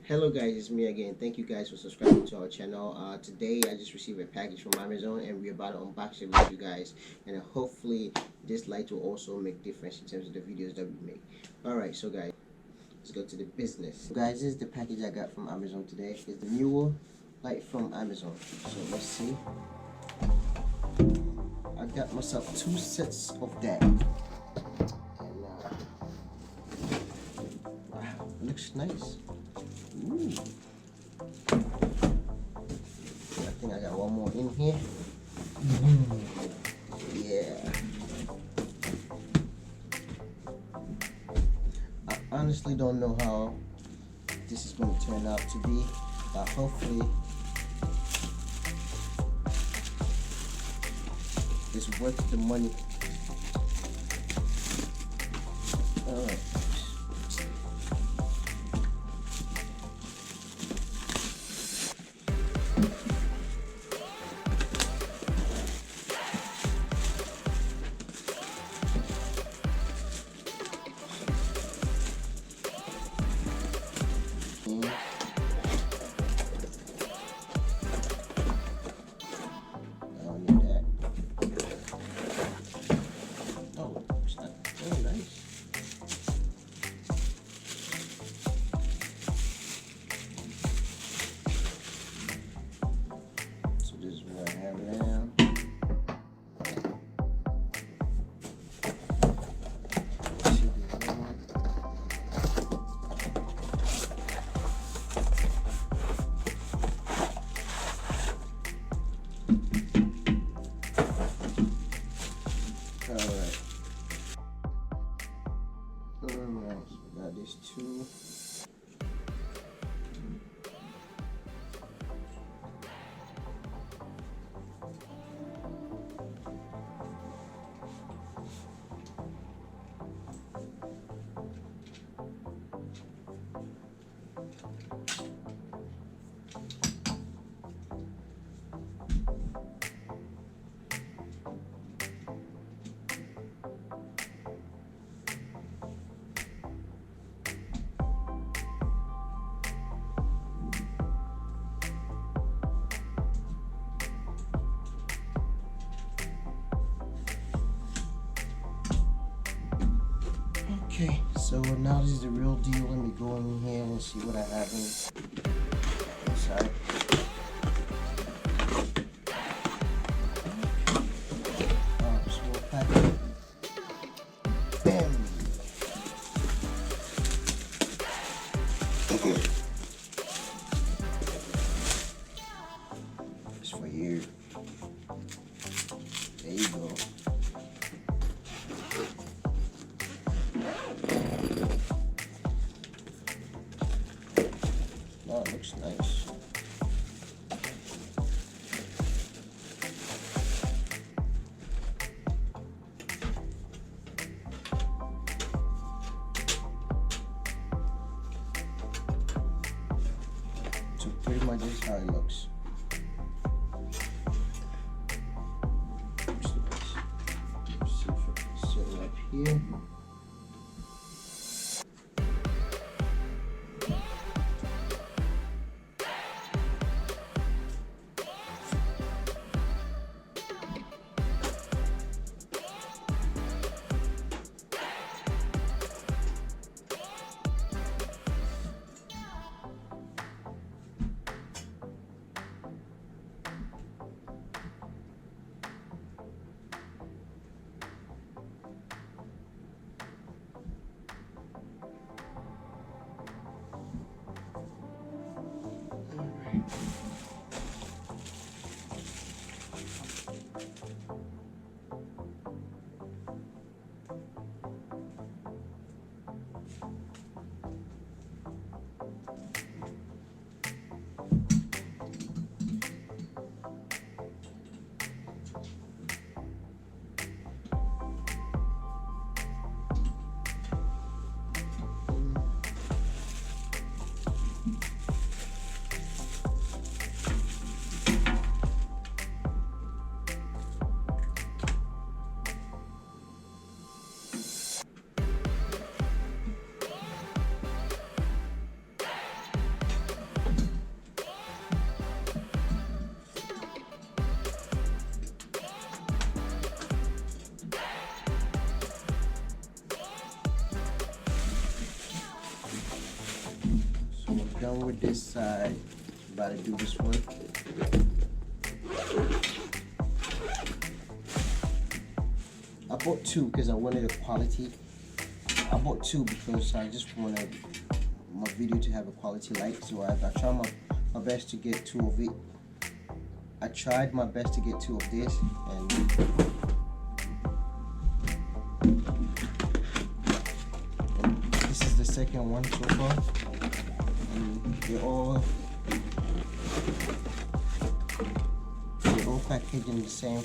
Hello guys, it's me again. Thank you guys for subscribing to our channel. Today I just received a package from Amazon and we're about to unbox it with you guys, and hopefully this light will also make difference in terms of the videos that we make. Alright, so guys, let's go to the business. Guys, this is the package I got from Amazon today. It's the Neewer light from Amazon. So let's see. I got myself 2 sets of that. And wow, it looks nice. Ooh. I think I got one more in here. Yeah. I honestly don't know how this is going to turn out to be, but hopefully it's worth the money. Alright. Alright, so we got these 2. Okay, so now this is the real deal. Let me go in here and see what I have inside. Small packet. Bam! It's for you. There you go. Oh, it looks nice. So pretty much this is how it looks. Let's see if I can set it up here. done with this side. About to do this one. I bought two because I wanted a quality. I bought two because I just wanted my video to have a quality light. So I tried my best to get two of it. I tried my best to get two of this, and this is the second one so far. And they're all packaged in the same.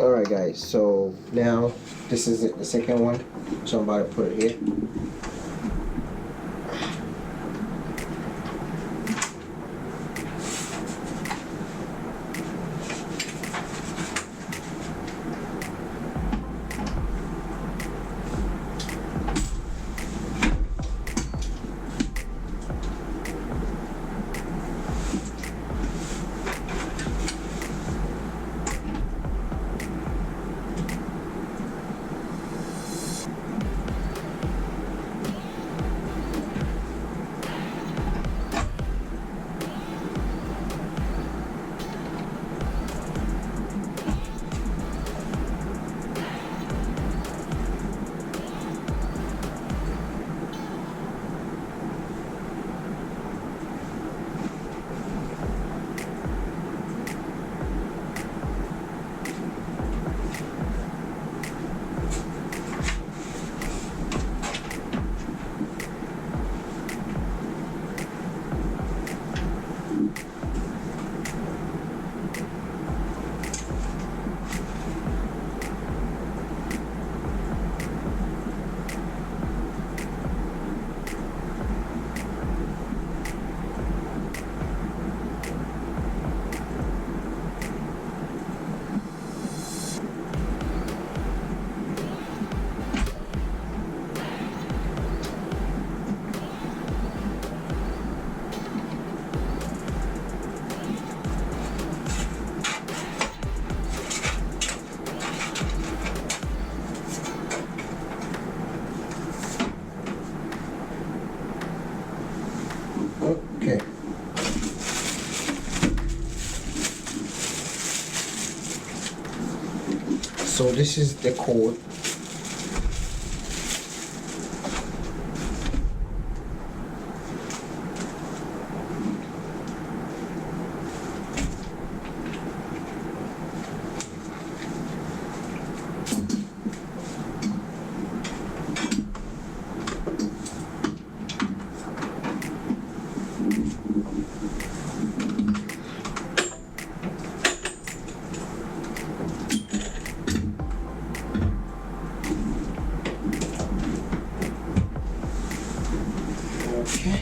Alright guys, so now this is it, the second one, so I'm about to put it here. Okay. So this is the cord. Okay.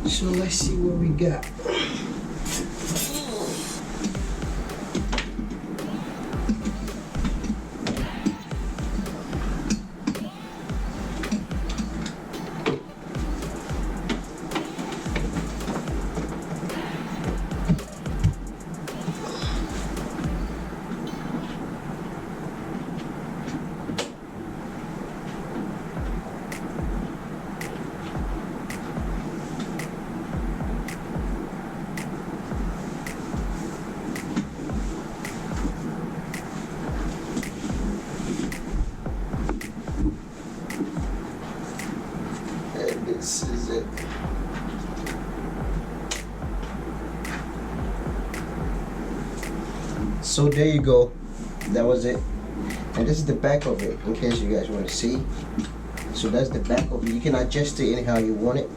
So let's see what we got. This is it. So there you go. That was it. And this is the back of it, in case you guys want to see. So that's the back of it. You can adjust it anyhow you want it.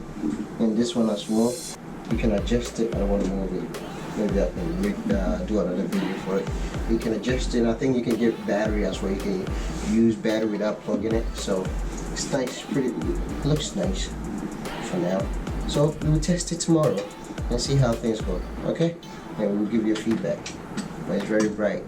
And this one as well. You can adjust it. I don't want to move it. Maybe I can do another video for it. You can adjust it. I think you can get battery as well. You can use battery without plugging it. So it's nice. Pretty. Looks nice for now. So we will test it tomorrow and see how things go. Okay? And we'll give you feedback. But it's very bright.